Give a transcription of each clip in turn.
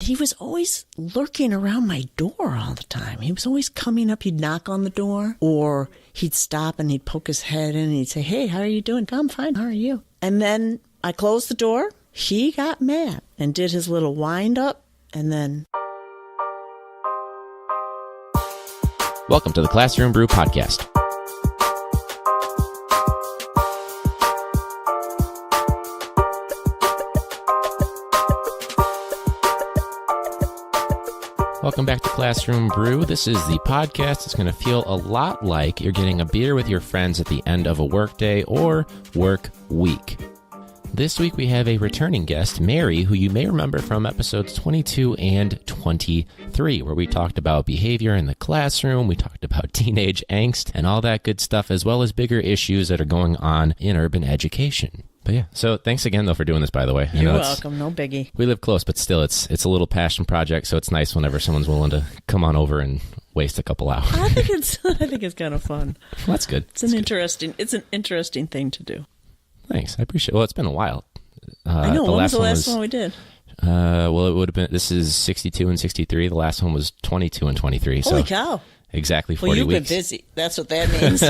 he was always lurking around my door all the time. He was always coming up. He'd knock on the door, or he'd stop and he'd poke his head in and he'd say, "Hey, how are you doing?" "I'm fine. How are you?" And then I closed the door. He got mad and did his little wind up, and then... Welcome to the Classroom Brew podcast. Welcome back to Classroom Brew. This is the podcast. It's going to feel a lot like you're getting a beer with your friends at the end of a workday or work week. This week we have a returning guest, Mary, who you may remember from episodes 22 and 23, where we talked about behavior in the classroom, we talked about teenage angst and all that good stuff, as well as bigger issues that are going on in urban education. But yeah, so thanks again, though, for doing this, by the way. You're welcome. No biggie. We live close, but still, it's a little passion project, so it's nice whenever someone's willing to come on over and waste a couple hours. I think it's kind of fun. Well, that's good. It's an interesting thing to do. Thanks. I appreciate it. Well, it's been a while. I know. When was the last one we did? Well, it would have been, this is 62 and 63. The last one was 22 and 23. Holy cow. Exactly 40 weeks. Well, you've been busy. That's what that means.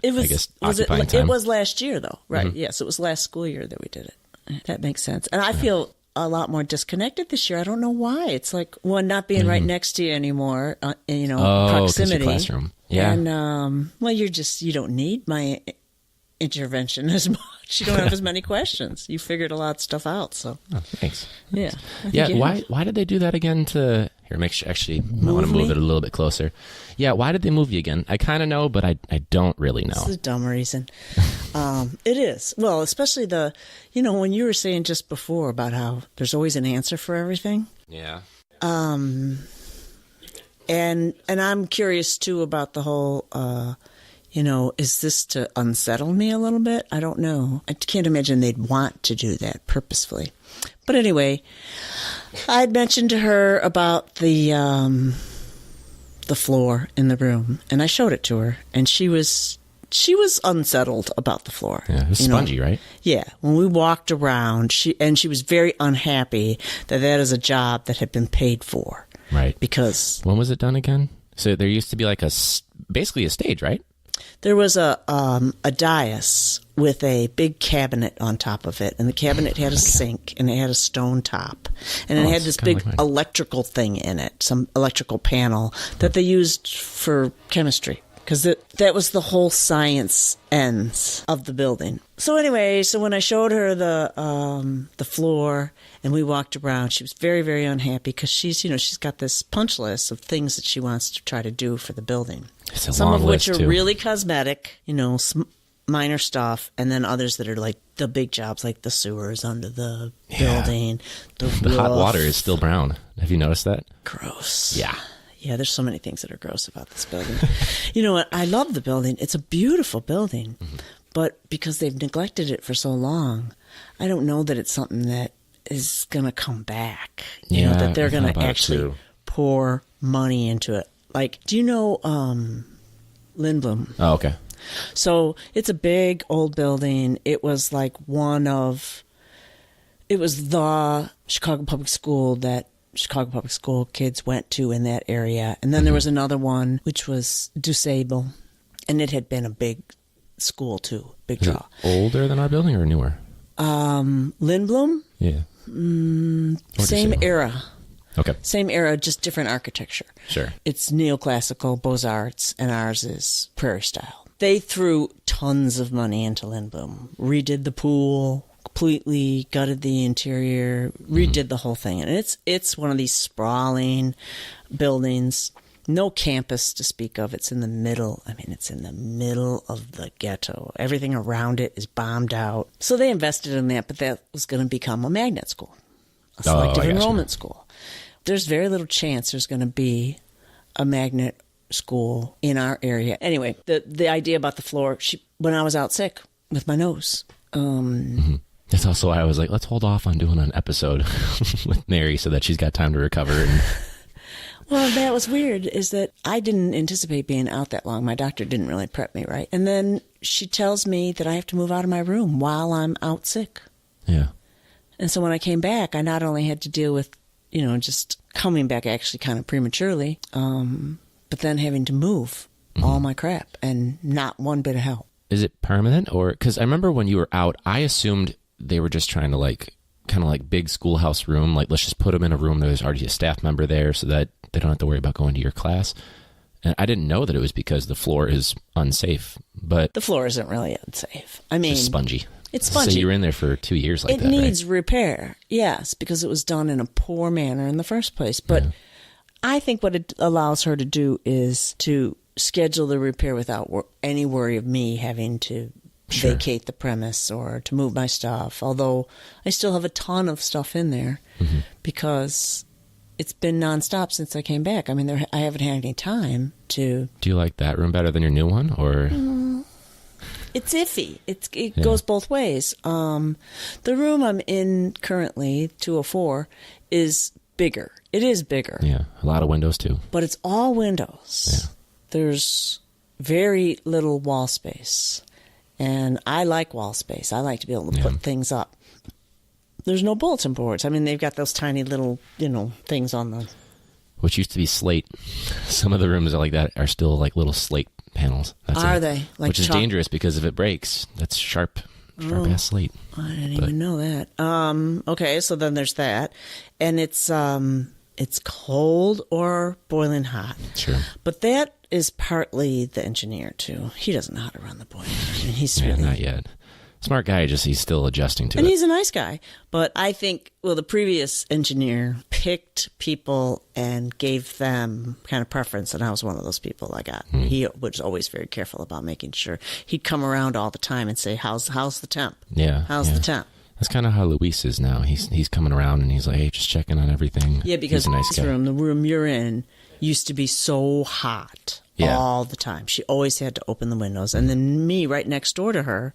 It was last year, though, right? Mm-hmm. Yes, it was last school year that we did it. That makes sense. And I feel a lot more disconnected this year. I don't know why. It's like one not being right next to you anymore. Proximity. Classroom. Yeah. And you don't need my intervention as much. You don't have as many questions. You figured a lot of stuff out. So thanks. Yeah. Why did they do that again? I want to move it a little bit closer. Yeah. Why did they move you again? I kind of know, but I don't really know. This is a dumb reason. It is. Well, especially when you were saying just before about how there's always an answer for everything. Yeah. And I'm curious too about the whole, is this to unsettle me a little bit? I don't know. I can't imagine they'd want to do that purposefully. But anyway, I'd mentioned to her about the floor in the room, and I showed it to her, and she was unsettled about the floor. Yeah, it was spongy, right? Yeah. When we walked around, she was very unhappy that is a job that had been paid for. Right. Because... When was it done again? So there used to be basically a stage, right? There was a dais with a big cabinet on top of it, and the cabinet had a sink, and it had a stone top, and it had this big electrical thing in it, some electrical panel that they used for chemistry, because that was the whole science ends of the building. So anyway, when I showed her the floor and we walked around, she was very, very unhappy because she's got this punch list of things that she wants to try to do for the building. Some of which are really cosmetic, minor stuff, and then others that are like the big jobs, like the sewers under the building. The hot water is still brown. Have you noticed that? Gross. Yeah. Yeah, there's so many things that are gross about this building. You know what? I love the building. It's a beautiful building. Mm-hmm. But because they've neglected it for so long, I don't know that it's something that is going to come back. That they're going to actually pour money into it. Like, do you know Lindblom? Oh, okay. So it's a big old building. It was like it was the Chicago Public School that Chicago Public School kids went to in that area. And then there was another one, which was DuSable. And it had been a big school, too. Big draw. Older than our building or newer? Lindblom? Yeah. Same era. Okay. Same era, just different architecture. Sure. It's neoclassical, Beaux-Arts, and ours is Prairie style. They threw tons of money into Lindblom, redid the pool, completely gutted the interior, redid the whole thing. And it's one of these sprawling buildings, no campus to speak of. It's in the middle. I mean, it's in the middle of the ghetto. Everything around it is bombed out. So they invested in that, but that was going to become a magnet school, a selective enrollment school. There's very little chance there's going to be a magnet school in our area. Anyway, the idea about the floor, when I was out sick with my nose. That's also why I was like, let's hold off on doing an episode with Mary so that she's got time to recover. Well, that was weird, is that I didn't anticipate being out that long. My doctor didn't really prep me right. And then she tells me that I have to move out of my room while I'm out sick. Yeah. And so when I came back, I not only had to deal with, just coming back actually kind of prematurely, but then having to move all my crap and not one bit of help. Is it permanent? Or, because I remember when you were out, I assumed they were just trying to kind of like big schoolhouse room, like let's just put them in a room there's already a staff member there so that they don't have to worry about going to your class. And I didn't know that it was because the floor is unsafe, but... The floor isn't really unsafe. I mean... It's just spongy. It's spongy. So you were in there for 2 years like that, It needs repair, yes, because it was done in a poor manner in the first place. But I think what it allows her to do is to schedule the repair without any worry of me having to vacate the premise or to move my stuff, although I still have a ton of stuff in there because it's been nonstop since I came back. I mean, I haven't had any time to... Do you like that room better than your new one, or...? It's iffy. It goes both ways. The room I'm in currently, 204, is bigger. It is bigger. Yeah, a lot of windows too. But it's all windows. Yeah. There's very little wall space. And I like wall space. I like to be able to put things up. There's no bulletin boards. I mean, they've got those tiny little, things on the... Which used to be slate. Some of the rooms like that are still like little slate panels. Are they? Like which is dangerous because if it breaks, that's sharp ass slate. I didn't even know that. Okay, so then there's that. And it's cold or boiling hot. Sure. But that is partly the engineer, too. He doesn't know how to run the boiler. I mean, he's really... not yet. Smart guy, he's still adjusting to it. And he's a nice guy. But I think, the previous engineer picked people and gave them kind of preference, and I was one of those people I got. He was always very careful about making sure. He'd come around all the time and say, how's the temp? Yeah. How's the temp? That's kind of how Luis is now. He's coming around and he's like, hey, just checking on everything. Yeah, because he's a nice guy. The room you're in, used to be so hot all the time. She always had to open the windows. And then me, right next door to her,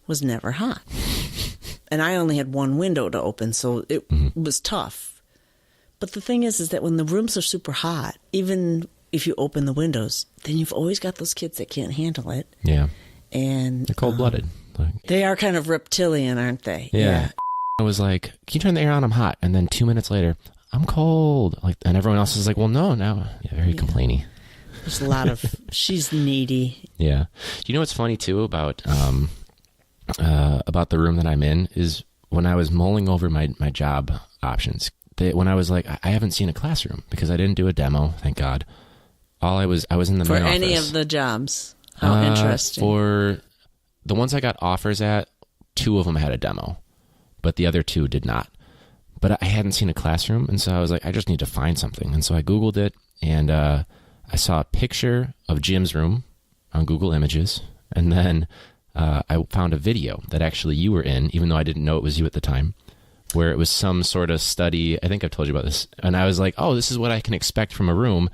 was never hot. And I only had one window to open, so it was tough. But the thing is that when the rooms are super hot, even if you open the windows, then you've always got those kids that can't handle it. Yeah. And they're cold-blooded. They are kind of reptilian, aren't they? Yeah. I was like, can you turn the air on? I'm hot. And then 2 minutes later, I'm cold. And everyone else is like, well, no, now. Yeah, very complainy. There's a lot of, she's needy. Yeah. You know what's funny, too, about the room that I'm in is when I was mulling over my job options, when I was like, I haven't seen a classroom because I didn't do a demo, thank God. I was in the main office. For any of the jobs? How interesting. For the ones I got offers at, 2 of them had a demo, but the other 2 did not. But I hadn't seen a classroom, and so I was like, I just need to find something. And so I Googled it, and I saw a picture of Jim's room on Google Images, and then I found a video that actually you were in, even though I didn't know it was you at the time, where it was some sort of study. I think I've told you about this. And I was like, oh, this is what I can expect from a room.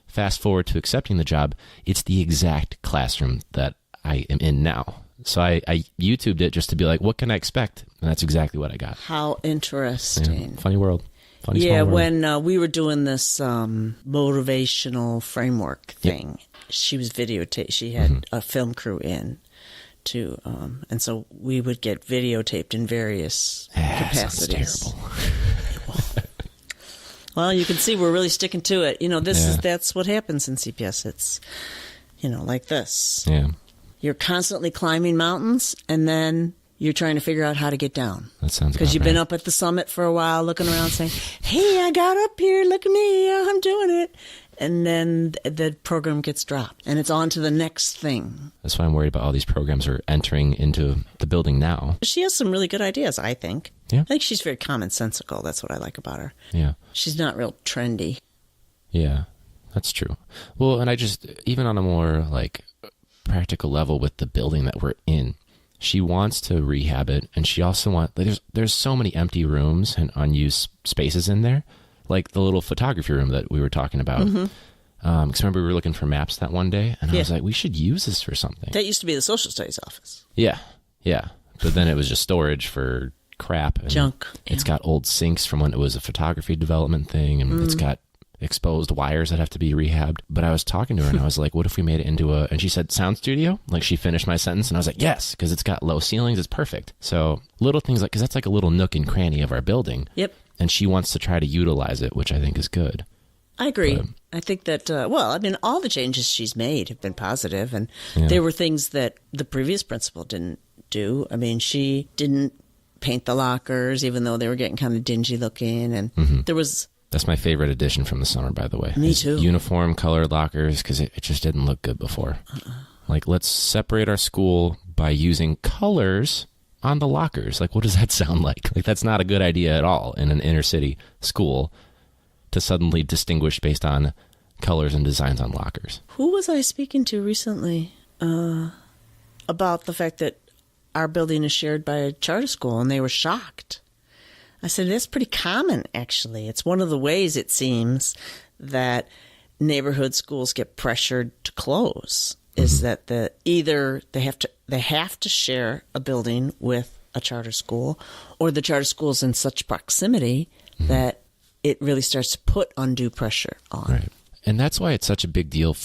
Fast forward to accepting the job. It's the exact classroom that I am in now. So I YouTubed it just to be like, what can I expect? And that's exactly what I got. How interesting. Yeah, funny world. Funny small world. When we were doing this motivational framework thing, she was videotaped. She had a film crew in. And so we would get videotaped in various capacities. Sounds terrible. Well, you can see we're really sticking to it. That's what happens in CPS. It's, like this. Yeah. You're constantly climbing mountains, and then you're trying to figure out how to get down. That sounds because you've been up at the summit for a while, looking around, saying, "Hey, I got up here. Look at me. I'm doing it." And then the program gets dropped, and it's on to the next thing. That's why I'm worried about all these programs are entering into the building now. She has some really good ideas, I think. Yeah. I think she's very commonsensical. That's what I like about her. Yeah. She's not real trendy. Yeah, that's true. Well, and I just, even on a more practical level with the building that we're in, she wants to rehab it, and she also wants, there's so many empty rooms and unused spaces in there. Like the little photography room that we were talking about. Because remember we were looking for maps that one day, and I was like, we should use this for something. That used to be the social studies office. Yeah. But then it was just storage for crap. And junk. It's got old sinks from when it was a photography development thing, and exposed wires that have to be rehabbed. But I was talking to her and I was like, what if we made it into and she said, sound studio? Like, she finished my sentence and I was like, yes, because it's got low ceilings. It's perfect. So little things like, because that's like a little nook and cranny of our building. Yep. And she wants to try to utilize it, which I think is good. I agree. But I think that, all the changes she's made have been positive, and there were things that the previous principal didn't do. I mean, she didn't paint the lockers, even though they were getting kind of dingy looking, and there was... That's my favorite addition from the summer, by the way. Me too. Uniform colored lockers, because it just didn't look good before. Like, let's separate our school by using colors on the lockers. Like, what does that sound like? Like, that's not a good idea at all in an inner city school to suddenly distinguish based on colors and designs on lockers. Who was I speaking to recently about the fact that our building is shared by a charter school, and they were shocked. I said, that's pretty common, actually. It's one of the ways, it seems, that neighborhood schools get pressured to close, is that either they have to share a building with a charter school, or the charter school is in such proximity that it really starts to put undue pressure on. Right. And that's why it's such a big deal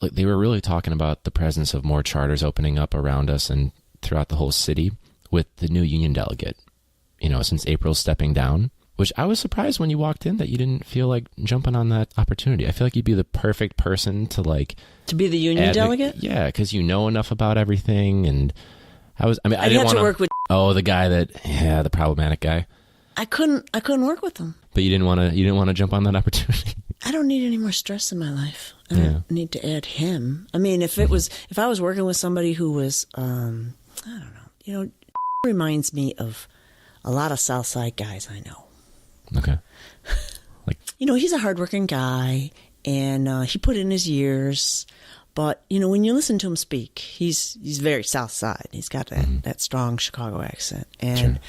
like, they were really talking about the presence of more charters opening up around us and throughout the whole city with the new union delegate, since April's stepping down, which I was surprised when you walked in that you didn't feel like jumping on that opportunity. I feel like you'd be the perfect person to be the union delegate? Yeah, because you know enough about everything. And I didn't want to work with... Oh, the guy the problematic guy. I couldn't work with him. But you didn't want to jump on that opportunity. I don't need any more stress in my life. I don't need to add him. I mean, if I was working with somebody who was, I don't know, reminds me of a lot of South Side guys I know. Okay. He's a hardworking guy, and he put in his years. But, when you listen to him speak, he's very South Side. He's got that strong Chicago accent. And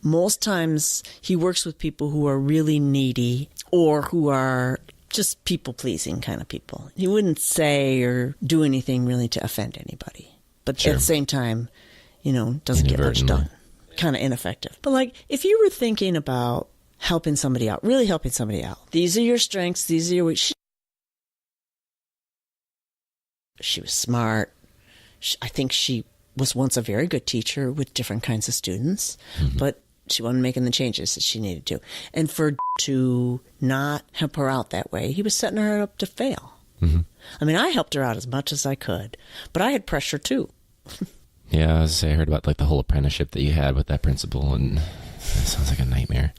most times he works with people who are really needy or who are just people-pleasing kind of people. He wouldn't say or do anything really to offend anybody. But at the same time, doesn't get much done. Kind of ineffective. But, if you were thinking about helping somebody out, really helping somebody out, these are your strengths, these are your weaknesses. She was smart. I think she was once a very good teacher with different kinds of students, but she wasn't making the changes that she needed to. And to not help her out that way, he was setting her up to fail. I mean, I helped her out as much as I could, but I had pressure too. Yeah, I heard about the whole apprenticeship that you had with that principal, and it sounds like a nightmare.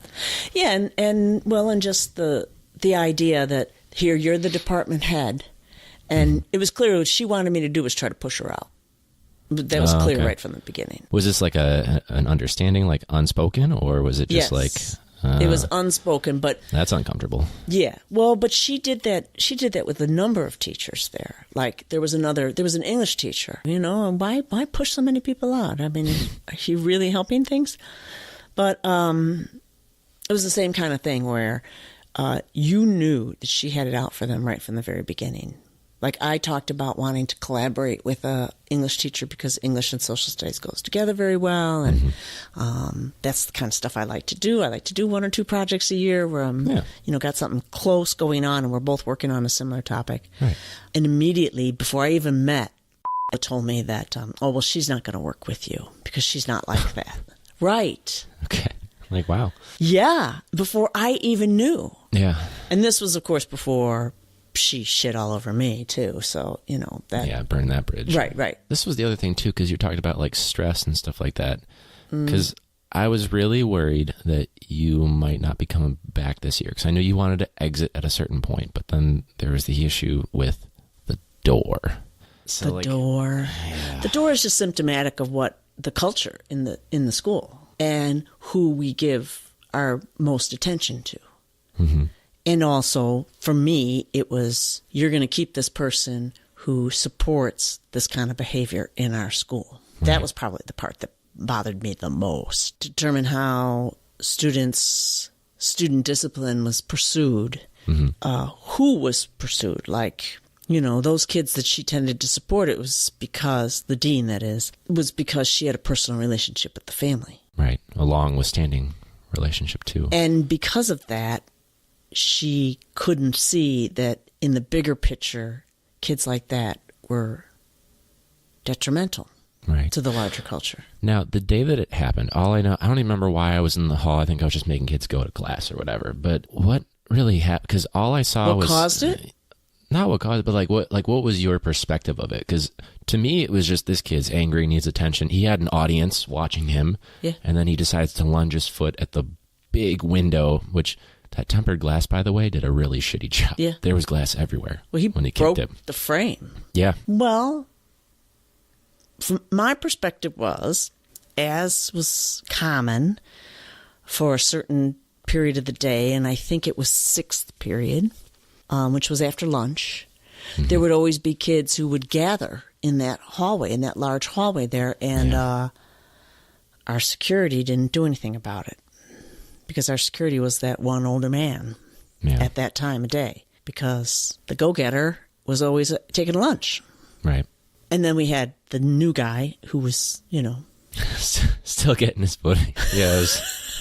Yeah, and just the idea that here you're the department head. And it was clear what she wanted me to do was try to push her out. That was clear right from the beginning. Was this like an understanding, like unspoken, or was it just it was unspoken, but that's uncomfortable. Yeah, well, but she did that. She did that with a number of teachers there. Like there was an English teacher. Why push so many people out? I mean, is she really helping things? But it was the same kind of thing where you knew that she had it out for them right from the very beginning. Like I talked about wanting to collaborate with a English teacher because English and social studies goes together very well, and that's the kind of stuff I like to do. I like to do 1 or 2 projects a year where I'm, got something close going on, and we're both working on a similar topic. Right. And immediately, before I even met, they told me that, she's not going to work with you because she's not like that. Right. Okay. Like, wow. Yeah. Before I even knew. Yeah. And this was, of course, before she shit all over me too, so that. Yeah, burn that bridge. Right. This was the other thing too, because you're talking about stress and stuff like that. Because I was really worried that you might not be coming back this year, because I knew you wanted to exit at a certain point, but then there was the issue with the door. So the door. Yeah. The door is just symptomatic of what the culture in the school and who we give our most attention to. And also, for me, it was, you're going to keep this person who supports this kind of behavior in our school. Right. That was probably the part that bothered me the most. Determine how student discipline was pursued, who was pursued. Those kids that she tended to support, it was because, the dean that is, was because she had a personal relationship with the family. Right, a long-withstanding relationship too. And because of that, she couldn't see that in the bigger picture, kids like that were detrimental to the larger culture. Now, the day that it happened, all I know, I don't even remember why I was in the hall. I think I was just making kids go to class or whatever. But what really happened? Because all I saw was... What caused it? Not what caused it, but what was your perspective of it? Because to me, it was just this kid's angry, needs attention. He had an audience watching him, and then he decides to lunge his foot at the big window, which that tempered glass, by the way, did a really shitty job. Yeah. There was glass everywhere when he broke kicked it. The frame. Yeah. Well, from my perspective was, as was common for a certain period of the day, and I think it was sixth period, which was after lunch, there would always be kids who would gather in that hallway, in that large hallway there, and our security didn't do anything about it because our security was that one older man at that time of day because the go-getter was always taking lunch. Right. And then we had the new guy who was, still getting his footing. Yeah,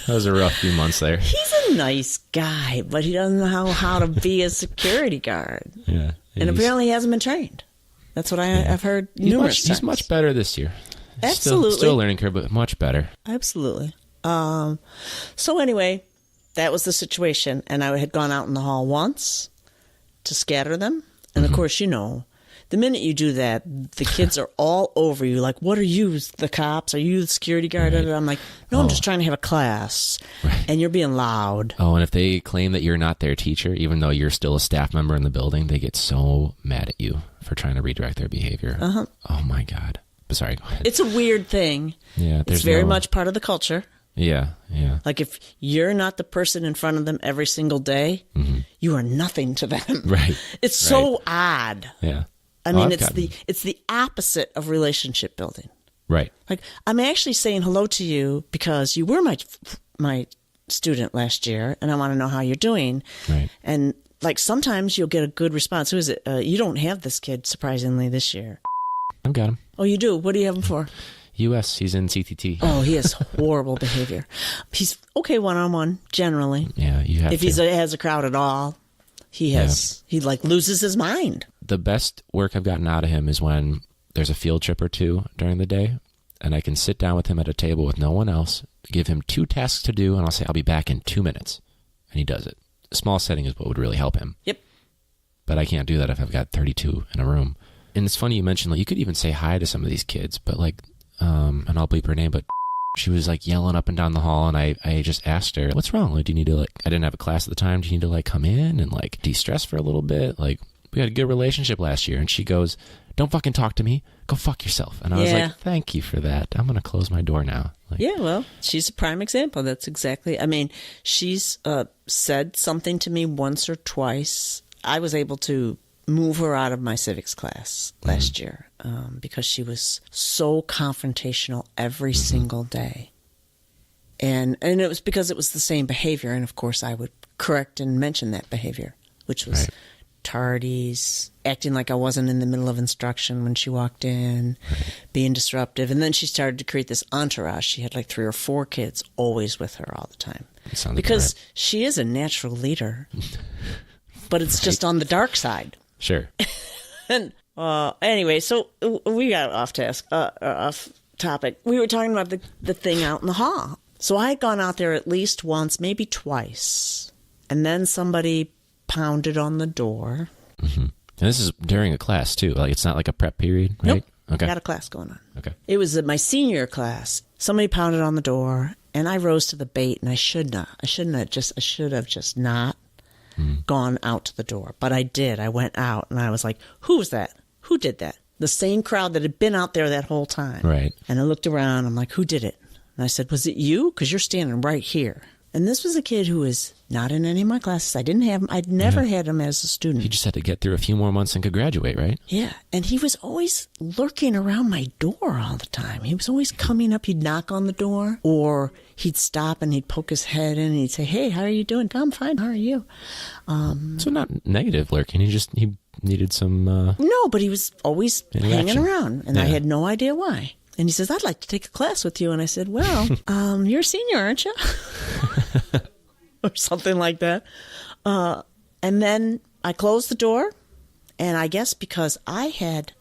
that was a rough few months there. He's a nice guy, but he doesn't know how to be a security guard. Yeah. And apparently he hasn't been trained. That's what I've heard numerous times. He's much better this year. Absolutely. Still a learning curve, but much better. Absolutely. So anyway, that was the situation. And I had gone out in the hall once to scatter them. And of course, the minute you do that, the kids are all over you. Like, what are you, the cops? Are you the security guard? Right. I'm like, no, I'm just trying to have a class. Right. And you're being loud. Oh, and if they claim that you're not their teacher, even though you're still a staff member in the building, they get so mad at you for trying to redirect their behavior. Oh, my God. Sorry, go ahead. It's a weird thing. Yeah, it's very much part of the culture. Yeah. Like if you're not the person in front of them every single day, you are nothing to them. Right. It's so odd. Yeah. I mean, it's the opposite of relationship building. Right. Like, I'm actually saying hello to you because you were my student last year, and I want to know how you're doing. Right. And, like, sometimes you'll get a good response. Who is it? You don't have this kid, surprisingly, this year. I've got him. Oh, you do? What do you have him for? U.S. He's in CTT. Oh, he has horrible behavior. He's okay one-on-one, generally. Yeah, you have if he has a crowd at all, he loses his mind. The best work I've gotten out of him is when there's a field trip or two during the day, and I can sit down with him at a table with no one else, give him 2 tasks to do, and I'll say, I'll be back in 2 minutes. And he does it. A small setting is what would really help him. Yep. But I can't do that if I've got 32 in a room. And it's funny you mentioned, like, you could even say hi to some of these kids, but like, and I'll bleep her name, but she was like yelling up and down the hall, and I just asked her, what's wrong? Like, do you need to, like, I didn't have a class at the time. Do you need to, like, come in and, like, de-stress for a little bit? Like, we had a good relationship last year. And she goes, don't fucking talk to me. Go fuck yourself. And I was like, thank you for that. I'm going to close my door now. Like, yeah, well, she's a prime example. That's exactly, I mean, she's said something to me once or twice. I was able to move her out of my civics class last year because she was so confrontational every single day. And it was because it was the same behavior. And, of course, I would correct and mention that behavior, which was tardies, acting like I wasn't in the middle of instruction when she walked in, being disruptive. And then she started to create this entourage. She had like 3 or 4 kids always with her all the time. Because she is a natural leader. But it's just on the dark side. Sure. And anyway, so we got off topic. We were talking about the thing out in the hall. So I had gone out there at least once, maybe twice. And then somebody pounded on the door. And this is during a class, too. Like, it's not like a prep period, right? Nope. Okay. I got a class going on. Okay. It was my senior class. Somebody pounded on the door, and I rose to the bait, and I should have just not gone out to the door. But I did. I went out, and I was like, who was that? Who did that? The same crowd that had been out there that whole time. Right. And I looked around. I'm like, who did it? And I said, was it you? Because you're standing right here. And this was a kid who was not in any of my classes. I didn't have him. I'd never had him as a student. He just had to get through a few more months and could graduate, right? Yeah. And he was always lurking around my door all the time. He was always coming up. He'd knock on the door, or he'd stop and he'd poke his head in and he'd say, hey, how are you doing? I'm fine. How are you? So not negative lurking. He needed some... No, but he was always hanging around. And I had no idea why. And he says, I'd like to take a class with you. And I said, well, you're a senior, aren't you? Or something like that. And then I closed the door, and I guess because I had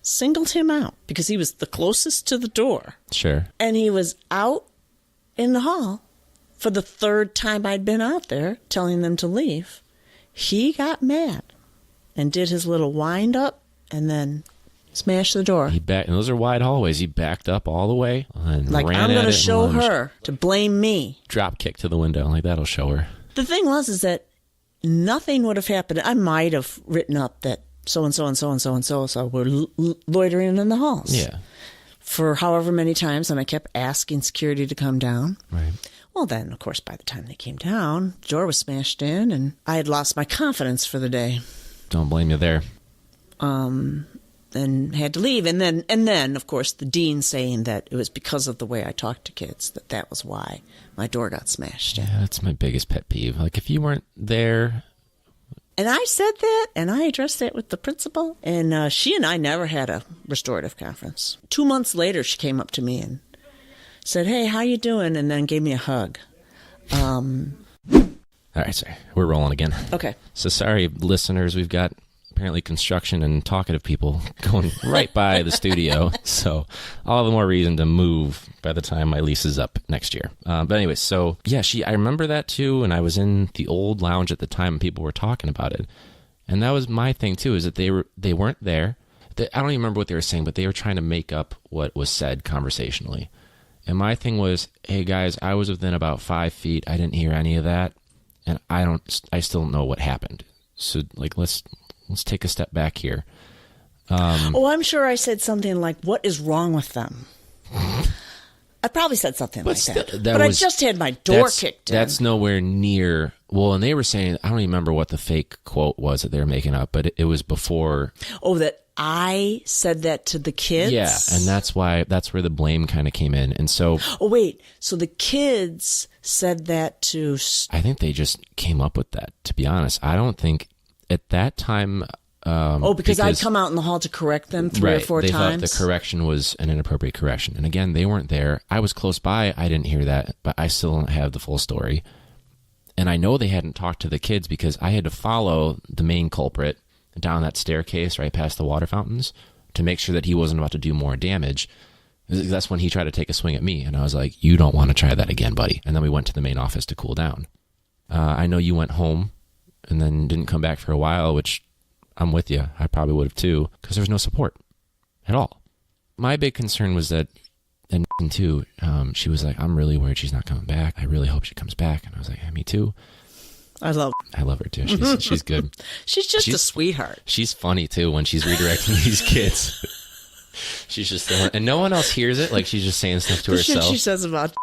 singled him out, because he was the closest to the door. Sure. And he was out in the hall for the third time I'd been out there telling them to leave. He got mad and did his little wind up and then smashed the door. And those are wide hallways. He backed up all the way and like, ran I'm going to show lunged. her to blame me. Drop kick to the window. Like, that'll show her. The thing is that nothing would have happened. I might have written up that so-and-so and so-and-so and so-and-so were loitering in the halls. Yeah. For however many times, and I kept asking security to come down. Right. Well, then, of course, by the time they came down, the door was smashed in, and I had lost my confidence for the day. Don't blame you there. And had to leave. And then, of course, the dean saying that it was because of the way I talked to kids, that was why my door got smashed in. Yeah, that's my biggest pet peeve. Like, if you weren't there... And I said that, and I addressed that with the principal, and she and I never had a restorative conference. 2 months later, she came up to me and said, "Hey, how you doing?" and then gave me a hug. All right, sorry. We're rolling again. Okay. So sorry, listeners. We've got apparently construction and talkative people going right by the studio. So all the more reason to move by the time my lease is up next year. But anyway, so yeah, I remember that too. And I was in the old lounge at the time and people were talking about it. And that was my thing too, is that they weren't there. I don't even remember what they were saying, but they were trying to make up what was said conversationally. And my thing was, hey guys, I was within about 5 feet. I didn't hear any of that. And I still don't know what happened. So like, let's take a step back here. I'm sure I said something like, "What is wrong with them?" I probably said something like that. But I just had my door kicked in. That's nowhere near. Well, and they were saying, I don't even remember what the fake quote was that they were making up, but it was before. Oh, that I said that to the kids? Yeah, and that's where the blame kind of came in. And so. Oh, wait. So the kids said that to. I think they just came up with that, to be honest. I don't think at that time. Because I'd come out in the hall to correct them three or four times. They times. thought the correction was an inappropriate correction. And again, they weren't there. I was close by. I didn't hear that, but I still don't have the full story. And I know they hadn't talked to the kids because I had to follow the main culprit down that staircase right past the water fountains to make sure that he wasn't about to do more damage. That's when he tried to take a swing at me. And I was like, you don't want to try that again, buddy. And then we went to the main office to cool down. I know you went home and then didn't come back for a while, which I'm with you. I probably would have too, because there was no support at all. My big concern was that, and too, she was like, I'm really worried she's not coming back. I really hope she comes back. And I was like, yeah, me too. I love her too. She's good. She's just a sweetheart. She's funny too when she's redirecting these kids. She's just, and no one else hears it. Like, she's just saying stuff to herself. Shit she says about.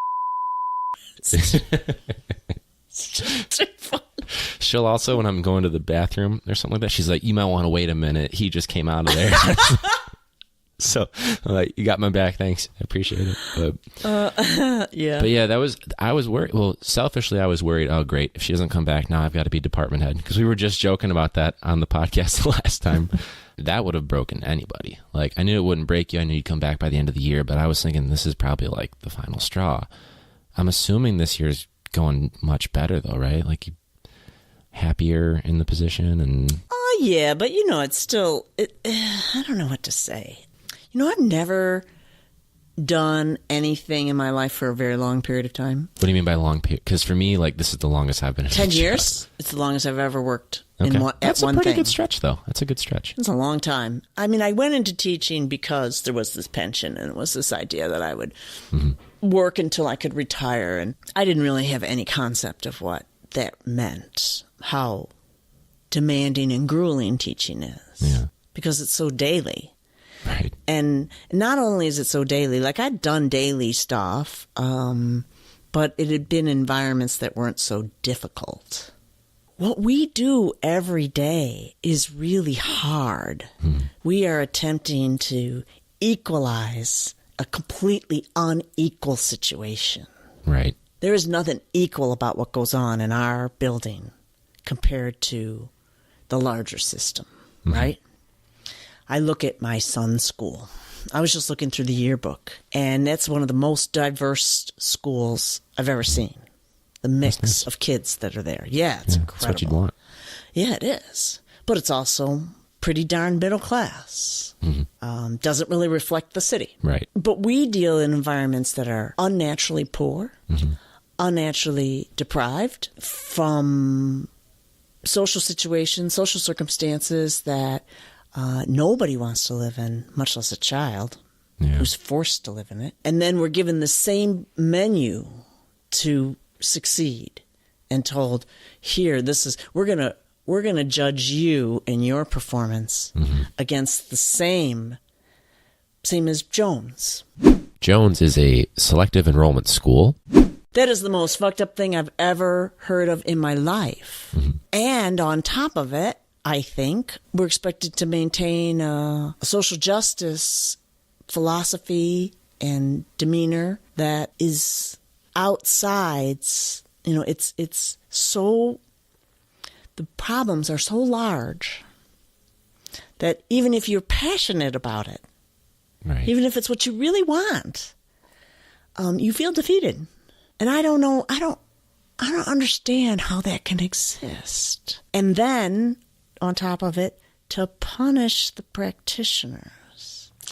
She'll also, when I'm going to the bathroom or something like that, she's like, you might want to wait a minute. He just came out of there. So, like, you got my back. Thanks. I appreciate it. Yeah. But yeah, I was worried. Well, selfishly, I was worried. Oh, great. If she doesn't come back, now I've got to be department head. Because we were just joking about that on the podcast the last time. That would have broken anybody. Like, I knew it wouldn't break you. I knew you'd come back by the end of the year. But I was thinking this is probably like the final straw. I'm assuming this year's going much better though, right? Like, you happier in the position and. Oh yeah, but it's still. I don't know what to say. I've never done anything in my life for a very long period of time. What do you mean by long period? Because for me, like, this is the longest I've been in 10 years. It's the longest I've ever worked okay. at one thing. That's a pretty good stretch, though. That's a good stretch. It's a long time. I mean, I went into teaching because there was this pension and it was this idea that I would work until I could retire. And I didn't really have any concept of what that meant, how demanding and grueling teaching is. Yeah. Because it's so daily. Right. And not only is it so daily, like I'd done daily stuff, but it had been environments that weren't so difficult. What we do every day is really hard. We are attempting to equalize a completely unequal situation. Right. There is nothing equal about what goes on in our building compared to the larger system, right? I look at my son's school. I was just looking through the yearbook, and that's one of the most diverse schools I've ever seen. the mix of kids that are there. Yeah, it's incredible. That's what you'd want. Yeah, it is. But it's also pretty darn middle class. Mm-hmm. Doesn't really reflect the city. Right. But we deal in environments that are unnaturally poor, unnaturally deprived from social situations, social circumstances that nobody wants to live in, much less a child who's forced to live in it. And then we're given the same menu to succeed and told, here, this is, we're going to judge you and your performance against the same as Jones. Jones is a selective enrollment school. That is the most fucked up thing I've ever heard of in my life. And on top of it, I think we're expected to maintain a social justice philosophy and demeanor that is outside. It's so, the problems are so large that even if you're passionate about it, right, even if it's what you really want, you feel defeated. And I don't know, I don't understand how that can exist. And then, on top of it, to punish the practitioners.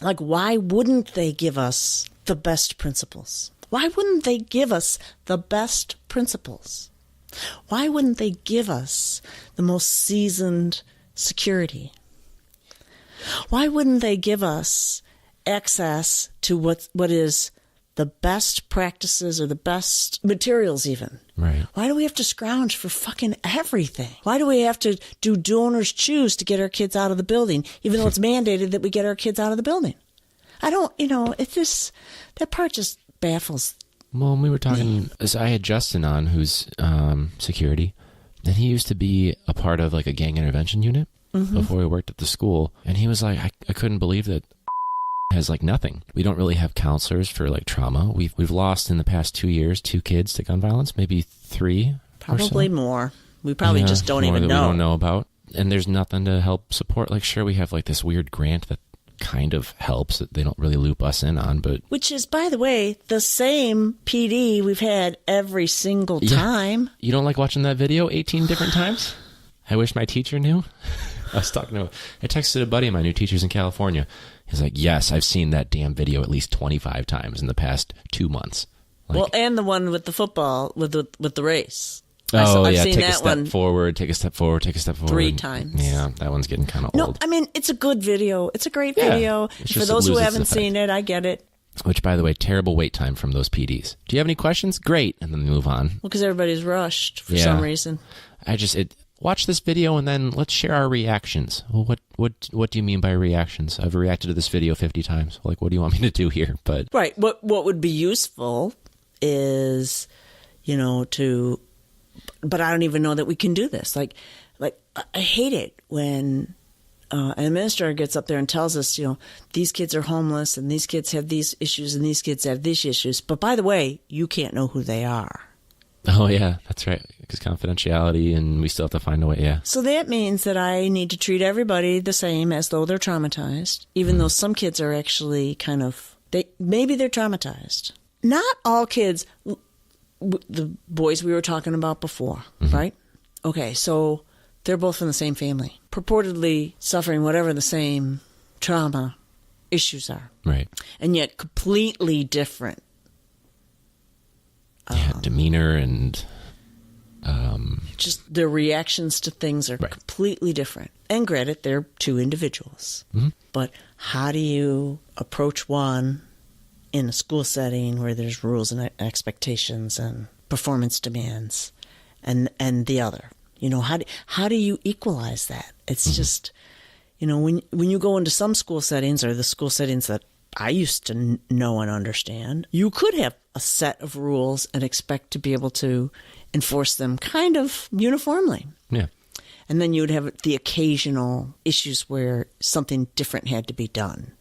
Like, why wouldn't they give us the best principles? Why wouldn't they give us the best principles? Why wouldn't they give us the most seasoned security? Why wouldn't they give us access to what is the best practices or the best materials even? Right. Why do we have to scrounge for fucking everything? Why do we have to do donors choose to get our kids out of the building, even though it's mandated that we get our kids out of the building? I don't, it's just, that part just baffles. Well, we were talking, as I had Justin on, who's security, and he used to be a part of like a gang intervention unit before we worked at the school. And he was like, I couldn't believe that has like nothing. We don't really have counselors for like trauma. We've lost in the past 2 years 2 kids to gun violence, maybe 3. Probably more. We probably just don't even know. We don't know about. And there's nothing to help support. Like, sure, we have like this weird grant that kind of helps that they don't really loop us in on, but which is, by the way, the same PD we've had every single time. You don't like watching that video 18 different times? I wish my teacher knew. I texted a buddy of mine who teaches in California. He's like, yes, I've seen that damn video at least 25 times in the past 2 months. Like, well, and the one with the football, with the race. I've seen take that a step one forward, take a step forward, take a step forward. 3 times. Yeah, that one's getting kind of No, old. I mean, it's a good video. It's a great video. For those who haven't seen it, I get it. Which, by the way, terrible wait time from those PDs. Do you have any questions? Great. And then move on. Well, because everybody's rushed for some reason. Watch this video and then let's share our reactions. Well, what do you mean by reactions? I've reacted to this video 50 times. Like, what do you want me to do here? But right. What would be useful is, but I don't even know that we can do this. Like I hate it when an administrator gets up there and tells us, these kids are homeless and these kids have these issues and these kids have these issues. But by the way, you can't know who they are. Oh, yeah, that's right. Because confidentiality, and we still have to find a way, yeah. So that means that I need to treat everybody the same as though they're traumatized, even though some kids are actually maybe they're traumatized. Not all kids, the boys we were talking about before, right? Okay, so they're both from the same family, purportedly suffering whatever the same trauma issues are. Right. And yet completely different. Demeanor and just their reactions to things are completely different. And granted, they're 2 individuals. But how do you approach one in a school setting where there's rules and expectations and performance demands, and the other? How do you equalize that? It's just, when you go into some school settings, or the school settings that I used to know and understand, you could have a set of rules and expect to be able to enforce them kind of uniformly. Yeah. And then you would have the occasional issues where something different had to be done.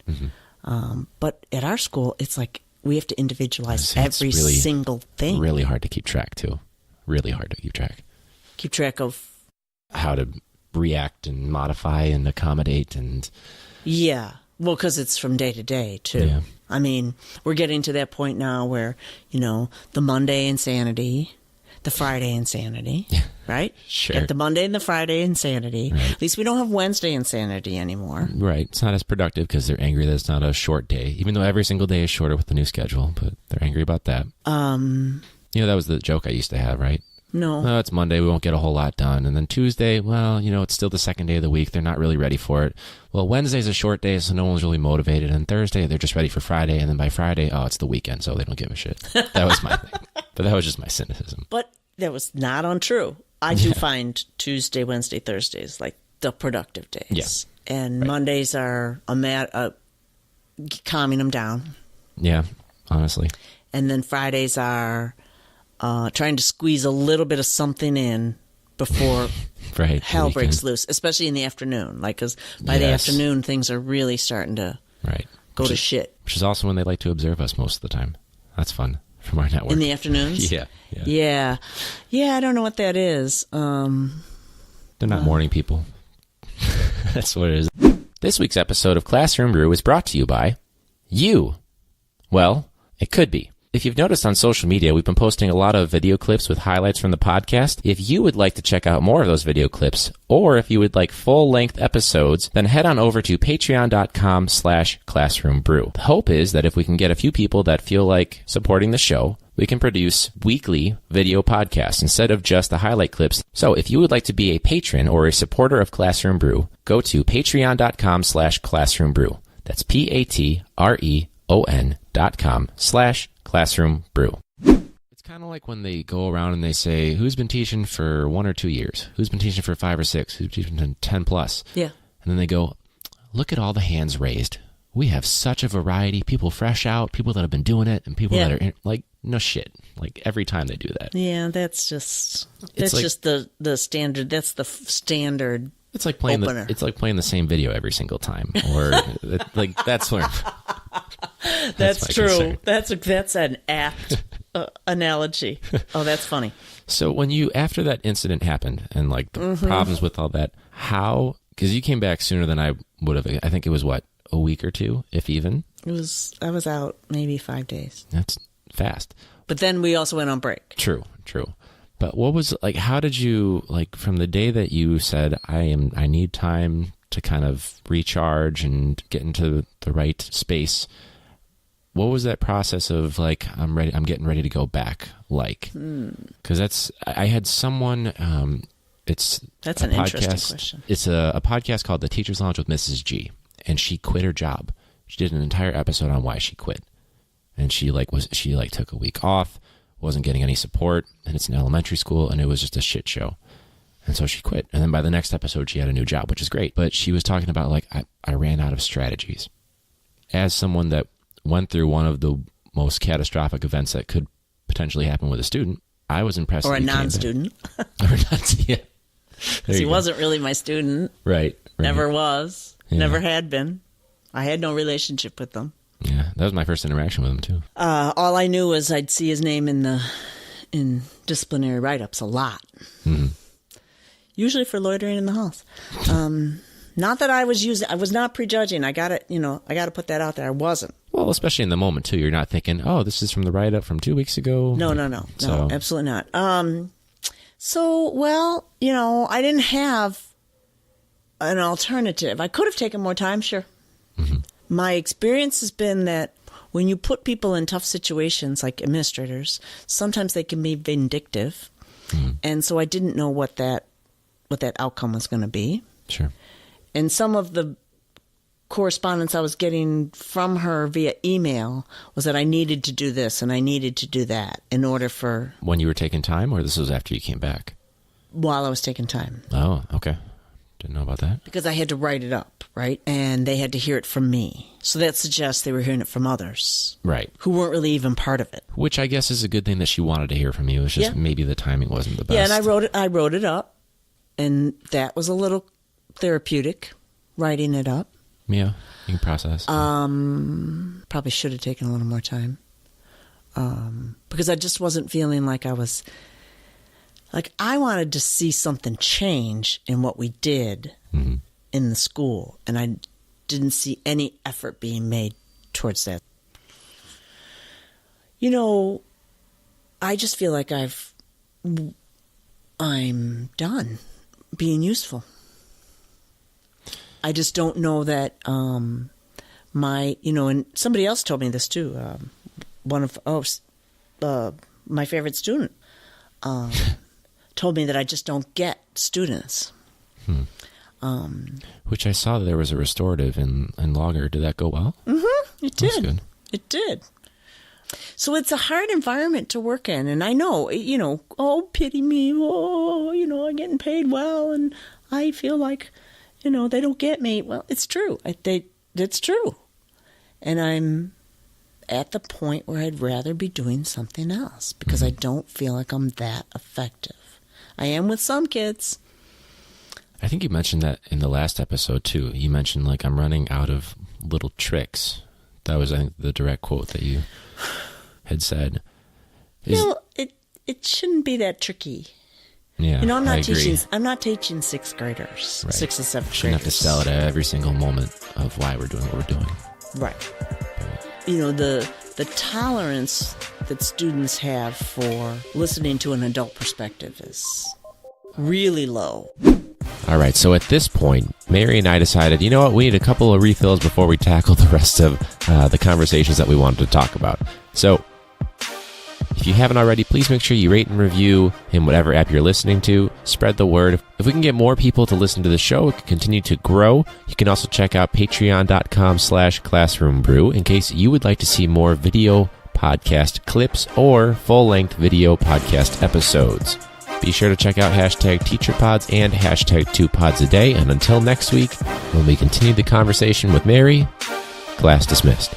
But at our school, it's like we have to individualize every single thing. Really hard to keep track, too. Really hard to keep track. Keep track of how to react and modify and accommodate and... Yeah. Well, because it's from day to day, too. Yeah. I mean, we're getting to that point now where, the Monday insanity, the Friday insanity, right? Sure. Get the Monday and the Friday insanity. Right. At least we don't have Wednesday insanity anymore. Right. It's not as productive because they're angry that it's not a short day, even though every single day is shorter with the new schedule, but they're angry about that. That was the joke I used to have, right? No. Oh, it's Monday, we won't get a whole lot done. And then Tuesday, well, it's still the second day of the week. They're not really ready for it. Well, Wednesday's a short day, so no one's really motivated. And Thursday, they're just ready for Friday. And then by Friday, it's the weekend, so they don't give a shit. That was my thing. But that was just my cynicism. But that was not untrue. I do find Tuesday, Wednesday, Thursdays like the productive days. Yeah. And Mondays are calming them down. Yeah, honestly. And then Fridays are trying to squeeze a little bit of something in before hell breaks loose, especially in the afternoon. Because by the afternoon, things are really starting to go to shit. Which is also when they like to observe us most of the time. That's fun from our network. In the afternoons? Yeah. Yeah, I don't know what that is. They're not morning people. That's what it is. This week's episode of Classroom Brew is brought to you by you. Well, it could be. If you've noticed on social media, we've been posting a lot of video clips with highlights from the podcast. If you would like to check out more of those video clips, or if you would like full-length episodes, then head on over to patreon.com/classroombrew. The hope is that if we can get a few people that feel like supporting the show, we can produce weekly video podcasts instead of just the highlight clips. So if you would like to be a patron or a supporter of Classroom Brew, go to patreon.com/classroombrew. That's patreon.com/classroombrew. It's kind of like when they go around and they say, who's been teaching for 1 or 2 years? Who's been teaching for 5 or 6? Who's been teaching 10 plus? Yeah. And then they go, look at all the hands raised. We have such a variety. People fresh out, people that have been doing it, and people that are like, no shit. Like every time they do that. Yeah, that's just the standard. That's the standard. It's like playing opener. It's like playing the same video every single time, or that's where. That's true. Concern. That's an apt analogy. Oh, that's funny. So when after that incident happened and like the problems with all that, because you came back sooner than I would have. I think it was a week or 2, if even. I was out maybe 5 days. That's fast. But then we also went on break. True. But what was how did you from the day that you said I need time to kind of recharge and get into the right space? What was that process of I'm getting ready to go back because I had someone that's an interesting question. It's a podcast called The Teacher's Lounge with Mrs. G, and she quit her job. She did an entire episode on why she quit, and she took a week off, wasn't getting any support, and it's an elementary school, and it was just a shit show. And so she quit. And then by the next episode, she had a new job, which is great. But she was talking about, I ran out of strategies. As someone that went through one of the most catastrophic events that could potentially happen with a student, I was impressed. Or a non-student. Or not, yeah. Because he wasn't really my student. Right. Never was. Yeah. Never had been. I had no relationship with them. Yeah, that was my first interaction with him too. All I knew was I'd see his name in disciplinary write-ups a lot. Mm-hmm. Usually for loitering in the halls. Not that I was not prejudging. I got to put that out there. I wasn't. Well, especially in the moment too. You're not thinking, oh, this is from the write-up from 2 weeks ago. No, absolutely not. I didn't have an alternative. I could have taken more time, sure. Mm-hmm. My experience has been that when you put people in tough situations, like administrators, sometimes they can be vindictive. Mm-hmm. And so I didn't know what that outcome was going to be. Sure. And some of the correspondence I was getting from her via email was that I needed to do this and I needed to do that in order for... When you were taking time, or this was after you came back? While I was taking time. Oh, okay. Didn't know about that. Because I had to write it up, right? And they had to hear it from me. So that suggests they were hearing it from others. Right. Who weren't really even part of it. Which I guess is a good thing that she wanted to hear from you. It's just maybe the timing wasn't the best. Yeah, and I wrote it up. And that was a little therapeutic, writing it up. Yeah, you can process. Probably should have taken a little more time. Because I just wasn't feeling like I was... I wanted to see something change in what we did in the school, and I didn't see any effort being made towards that. I just feel like I've I'm done being useful. I just don't know that and somebody else told me this too. One of my favorite student told me that I just don't get students. Which I saw that there was a restorative in Logger. Did that go well? Mm-hmm. It did. That's good. It did. So it's a hard environment to work in. And I know, oh, pity me. Oh, I'm getting paid well. And I feel like, they don't get me. Well, it's true. It's true. And I'm at the point where I'd rather be doing something else because I don't feel like I'm that effective. I am with some kids. I think you mentioned that in the last episode, too. You mentioned, I'm running out of little tricks. That was, I think, the direct quote that you had said. It shouldn't be that tricky. Yeah, I'm not teaching sixth graders, right. 6th and 7th graders. Shouldn't have to sell it at every single moment of why we're doing what we're doing. Right. The tolerance that students have for listening to an adult perspective is really low. All right, so at this point, Mary and I decided, you know what, we need a couple of refills before we tackle the rest of the conversations that we wanted to talk about. So, if you haven't already, please make sure you rate and review in whatever app you're listening to. Spread the word. If we can get more people to listen to the show, it can continue to grow. You can also check out patreon.com/classroombrew in case you would like to see more video podcast clips or full-length video podcast episodes. Be sure to check out #TeacherPods and #2PodsAday. And until next week, when we continue the conversation with Mary, class dismissed.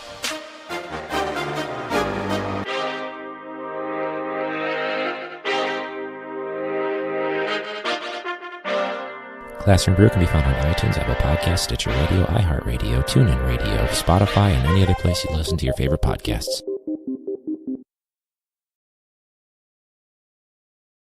Classroom Brew can be found on iTunes, ApplePodcasts, StitcherRadio, iHeartRadio, TuneInRadio, Spotify, and any other place you listen to your favorite podcasts.